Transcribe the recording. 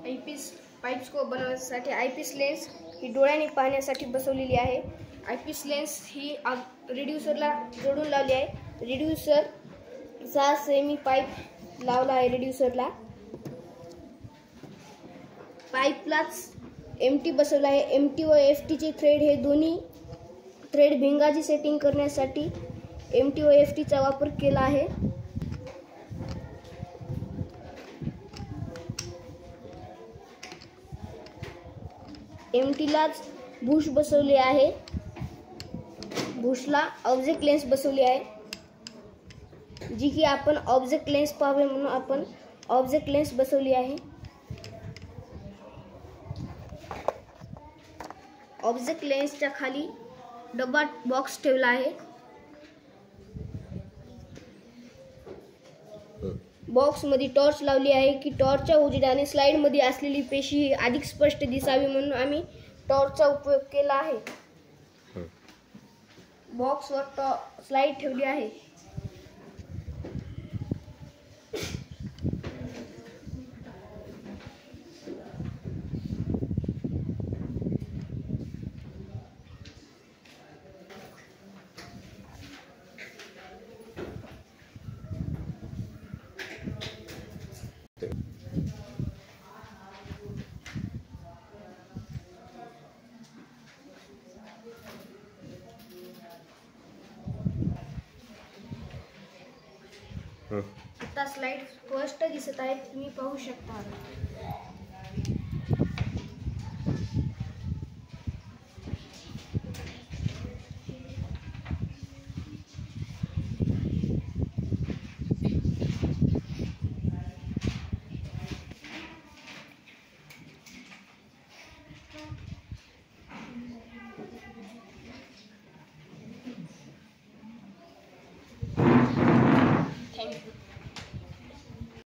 Eyepiece pipes को बनवण्यासाठी eyepiece lens ही डोळ्याने पाहण्यासाठी बसवलेली आहे। आयपीस लेन्स ही रिड्यूसरला जोडून लावली आहे। रिड्यूसर 6 सेमी पाईप लावला आहे रिड्यूसरला। पाईपलाच एमटी बसवला आहे। एमटी व एफटी चे थ्रेड हे दोन्ही थ्रेड भिंगाची सेटिंग करण्यासाठी एमटी व एफटी चा वापर केला आहे। एमटीलाच बुश बसवले आहे। बुशला ऑब्जेक्ट लेन्स बसवली आहे, जी की आपण ऑब्जेक्ट लेन्स पाहावे म्हणून आपण ऑब्जेक्ट लेन्स बसवली आहे। ऑब्जेक्ट लेन्सच्या खाली डब्बा बॉक्स ठेवला आहे। बॉक्स मध्ये टॉर्च लावली आहे की टॉर्चच्या उजेडाने स्लाइड मध्ये असलेली पेशी अधिक स्पष्ट दिसावी म्हणून आम्ही टॉर्चचा उपयोग केला आहे। बॉक्सवर स्लाइड ठेवली आहे। आता स्लाइड स्पष्ट दिसत आहे, तुम्ही पाहू शकता। Thank you.